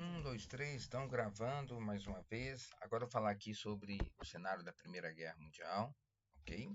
Um, dois, três, estão gravando mais uma vez. Agora eu vou falar aqui sobre o cenário da Primeira Guerra Mundial, ok?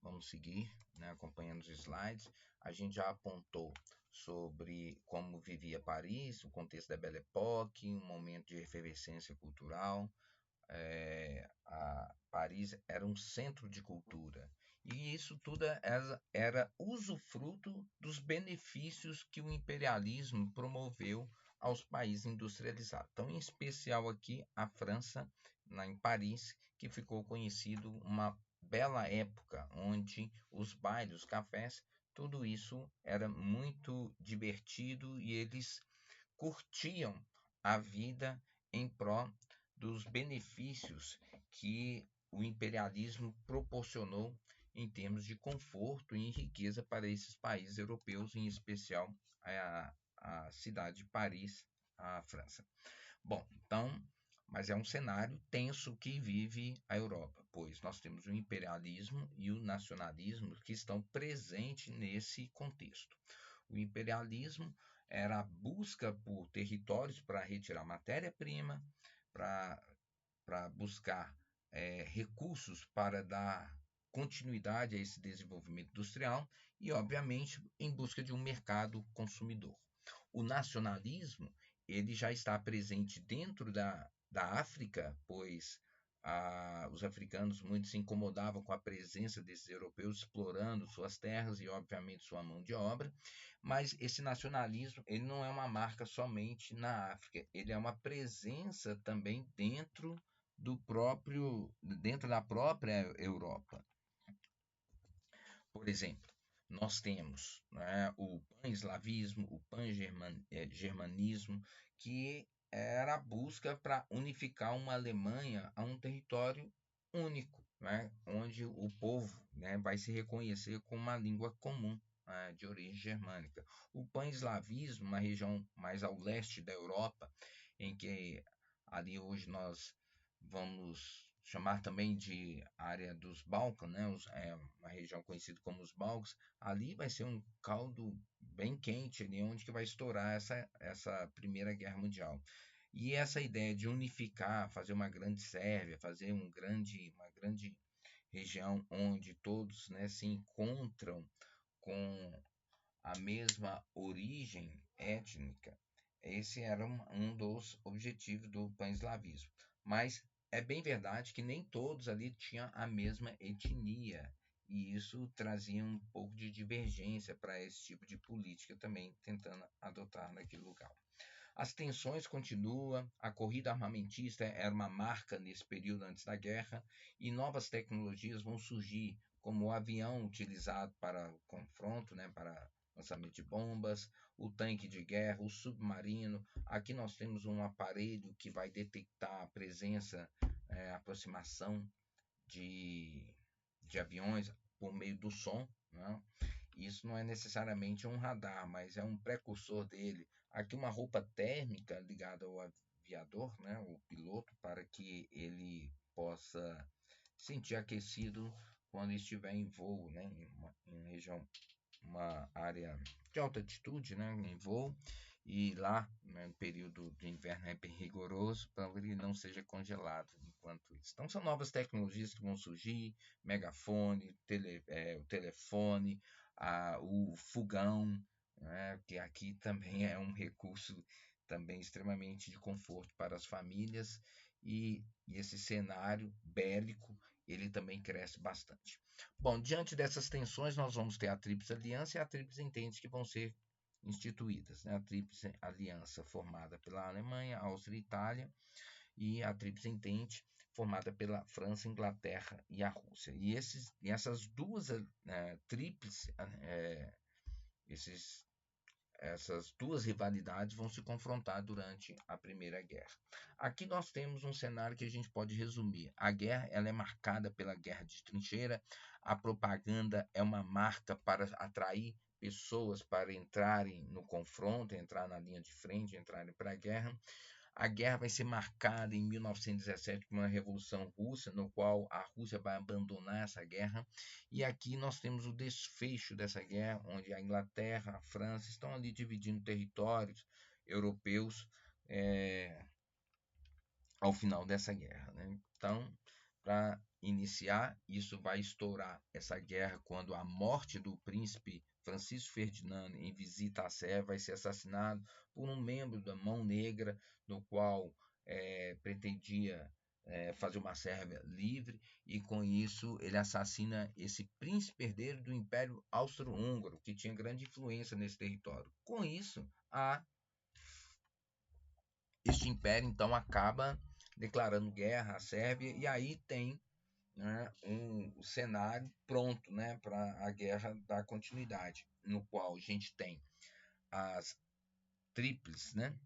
Vamos seguir, né, acompanhando os slides. A gente já apontou sobre como vivia Paris, o contexto da Belle Époque, um momento de efervescência cultural. Paris era um centro de cultura. E isso tudo era usufruto dos benefícios que o imperialismo promoveu aos países industrializados. Então, em especial aqui a França, em Paris, que ficou conhecido uma bela época, onde os bailes, os cafés, tudo isso era muito divertido e eles curtiam a vida em prol dos benefícios que o imperialismo proporcionou em termos de conforto e riqueza para esses países europeus, em especial a cidade de Paris, a França. Bom, então, mas é um cenário tenso que vive a Europa, pois nós temos o imperialismo e o nacionalismo que estão presentes nesse contexto. O imperialismo era a busca por territórios para retirar matéria-prima, para buscar recursos para dar continuidade a esse desenvolvimento industrial e, obviamente, em busca de um mercado consumidor. O nacionalismo ele já está presente dentro da África, pois os africanos muito se incomodavam com a presença desses europeus explorando suas terras e, obviamente, sua mão de obra, mas esse nacionalismo ele não é uma marca somente na África, ele é uma presença também dentro da própria Europa. Por exemplo, nós temos, né, o pan-eslavismo, o pan-germanismo, que era a busca para unificar uma Alemanha a um território único, né, onde o povo, né, vai se reconhecer com uma língua comum, né, de origem germânica. O pan-eslavismo, uma região mais ao leste da Europa, em que ali hoje nós vamos chamar também de área dos Balcãs, né? Uma região conhecida como os Balcãs, ali vai ser um caldo bem quente, ali onde que vai estourar essa Primeira Guerra Mundial. E essa ideia de unificar, fazer uma grande Sérvia, fazer uma grande região onde todos, né, se encontram com a mesma origem étnica, esse era um dos objetivos do pan-eslavismo. Mas é bem verdade que nem todos ali tinham a mesma etnia, e isso trazia um pouco de divergência para esse tipo de política também tentando adotar naquele lugar. As tensões continuam, a corrida armamentista era uma marca nesse período antes da guerra, e novas tecnologias vão surgir, como o avião utilizado para o confronto, né, para lançamento de bombas, o tanque de guerra, o submarino. Aqui nós temos um aparelho que vai detectar a presença, a aproximação de, de aviões por meio do som, né? Isso não é necessariamente um radar, mas é um precursor dele. Aqui uma roupa térmica ligada ao aviador, né, o piloto, para que ele possa sentir aquecido quando estiver em voo, né, em região, uma área de alta altitude, né, em voo, e lá, né, no período de inverno é bem rigoroso para ele não seja congelado enquanto isso. Então são novas tecnologias que vão surgir, megafone, o telefone, o fogão, né, que aqui também é um recurso também extremamente de conforto para as famílias e esse cenário bélico ele também cresce bastante. Bom, diante dessas tensões, nós vamos ter a Tríplice Aliança e a Tríplice Entente que vão ser instituídas. Né? A Tríplice Aliança formada pela Alemanha, Áustria e Itália, e a Tríplice Entente formada pela França, Inglaterra e a Rússia. E essas duas tríplices, essas duas rivalidades vão se confrontar durante a Primeira Guerra. Aqui nós temos um cenário que a gente pode resumir. A guerra ela é marcada pela guerra de trincheira, a propaganda é uma marca para atrair pessoas para entrarem no confronto, entrar na linha de frente, entrarem para a guerra. A guerra vai ser marcada em 1917 por uma revolução russa, no qual a Rússia vai abandonar essa guerra. E aqui nós temos o desfecho dessa guerra, onde a Inglaterra, a França estão ali dividindo territórios europeus ao final dessa guerra, né? Então, para iniciar, isso vai estourar essa guerra quando a morte do príncipe Francisco Ferdinando em visita à Sérvia vai ser assassinado por um membro da Mão Negra, no qual pretendia fazer uma Sérvia livre, e com isso ele assassina esse príncipe herdeiro do Império Austro-Húngaro, que tinha grande influência nesse território. Com isso, este império então acaba declarando guerra à Sérvia, e aí tem, né, um cenário pronto, né, para a guerra dar continuidade, no qual a gente tem as tríplices, né,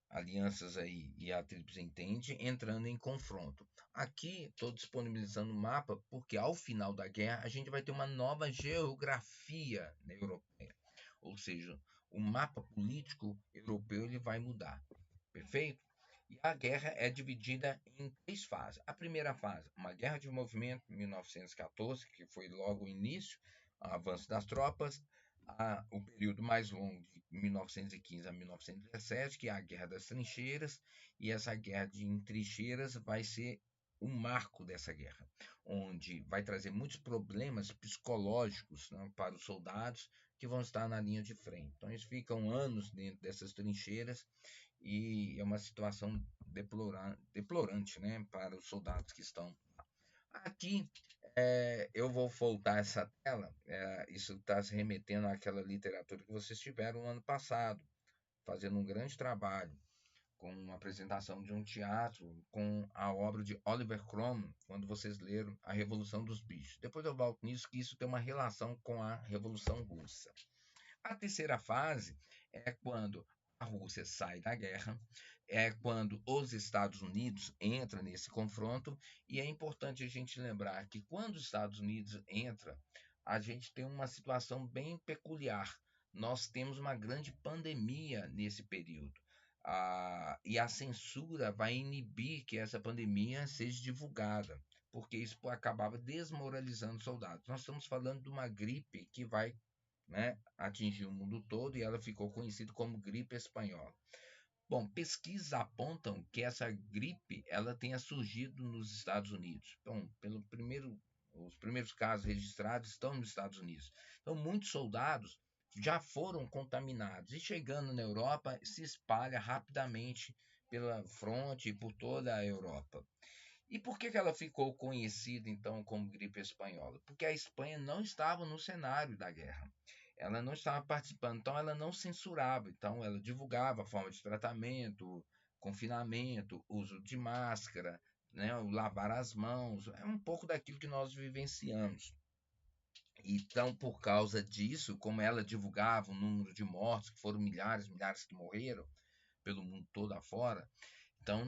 alianças aí e a Tríplice Entente entrando em confronto. Aqui estou disponibilizando o mapa porque ao final da guerra a gente vai ter uma nova geografia europeia, ou seja, o mapa político europeu ele vai mudar, perfeito? E a guerra é dividida em três fases. A primeira fase, uma guerra de movimento, 1914, que foi logo o início, o avanço das tropas. O período mais longo, de 1915 a 1917, que é a Guerra das Trincheiras. E essa guerra de trincheiras vai ser o marco dessa guerra, onde vai trazer muitos problemas psicológicos, né, para os soldados que vão estar na linha de frente. Então, eles ficam anos dentro dessas trincheiras e é uma situação deplorante, né, para os soldados que estão aqui. Eu vou voltar essa tela. Isso está se remetendo àquela literatura que vocês tiveram no ano passado, fazendo um grande trabalho com uma apresentação de um teatro com a obra de Oliver Cromwell, quando vocês leram A Revolução dos Bichos. Depois eu volto nisso, que isso tem uma relação com a Revolução Russa. A terceira fase é quando a Rússia sai da guerra, é quando os Estados Unidos entram nesse confronto, e é importante a gente lembrar que quando os Estados Unidos entra, a gente tem uma situação bem peculiar. Nós temos uma grande pandemia nesse período. E a censura vai inibir que essa pandemia seja divulgada, porque isso acabava desmoralizando soldados. Nós estamos falando de uma gripe que vai, né, atingiu o mundo todo, e ela ficou conhecida como gripe espanhola. Bom, pesquisas apontam que essa gripe ela tenha surgido nos Estados Unidos. Então, os primeiros casos registrados estão nos Estados Unidos. Então, muitos soldados já foram contaminados, e chegando na Europa se espalha rapidamente pela fronte e por toda a Europa. E por que ela ficou conhecida então como gripe espanhola? Porque a Espanha não estava no cenário da guerra. Ela não estava participando, então ela não censurava, então ela divulgava a forma de tratamento, confinamento, uso de máscara, né, o lavar as mãos, é um pouco daquilo que nós vivenciamos. Então, por causa disso, como ela divulgava o número de mortos, que foram milhares, milhares que morreram pelo mundo todo afora, então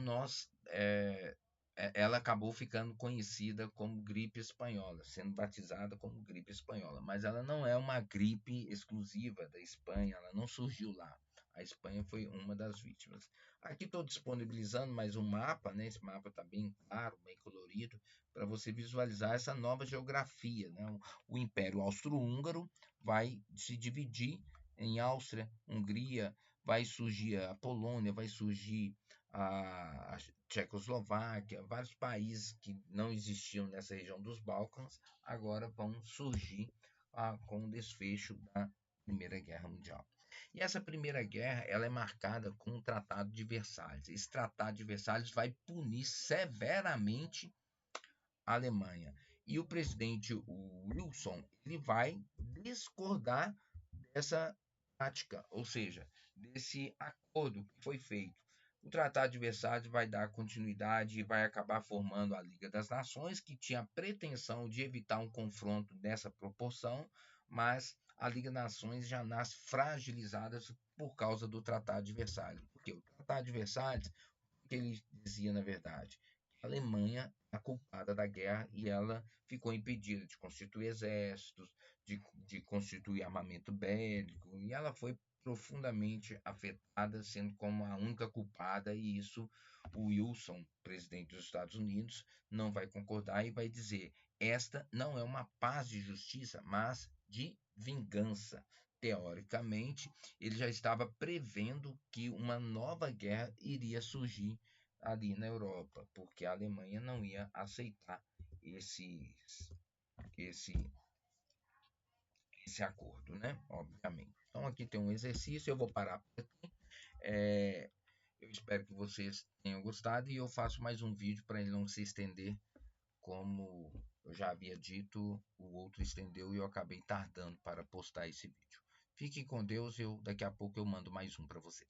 ela acabou ficando conhecida como gripe espanhola, sendo batizada como gripe espanhola. Mas ela não é uma gripe exclusiva da Espanha, ela não surgiu lá. A Espanha foi uma das vítimas. Aqui estou disponibilizando mais um mapa, né? Esse mapa está bem claro, bem colorido, para você visualizar essa nova geografia, né? O Império Austro-Húngaro vai se dividir em Áustria, Hungria, vai surgir a Polônia, vai surgir a Tchecoslováquia, vários países que não existiam nessa região dos Balcãs, agora vão surgir com o desfecho da Primeira Guerra Mundial. E essa Primeira Guerra ela é marcada com o Tratado de Versalhes. Esse Tratado de Versalhes vai punir severamente a Alemanha. E o presidente Wilson ele vai discordar dessa prática, ou seja, desse acordo que foi feito. O Tratado de Versalhes vai dar continuidade e vai acabar formando a Liga das Nações, que tinha a pretensão de evitar um confronto dessa proporção, mas a Liga das Nações já nasce fragilizada por causa do Tratado de Versalhes. Porque o Tratado de Versalhes, o que ele dizia na verdade? A Alemanha é a culpada da guerra e ela ficou impedida de constituir exércitos, de constituir armamento bélico, e ela foi profundamente afetada, sendo como a única culpada, e isso o Wilson, presidente dos Estados Unidos, não vai concordar e vai dizer: esta não é uma paz de justiça, mas de vingança. teoricamente, ele já estava prevendo que uma nova guerra iria surgir ali na Europa, porque a Alemanha não ia aceitar esse, esse acordo, né? Obviamente. Então aqui tem um exercício, eu vou parar por aqui. É, eu espero que vocês tenham gostado e eu faço mais um vídeo para ele não se estender, como eu já havia dito, o outro estendeu e eu acabei tardando para postar esse vídeo. Fiquem com Deus, daqui a pouco eu mando mais um para vocês.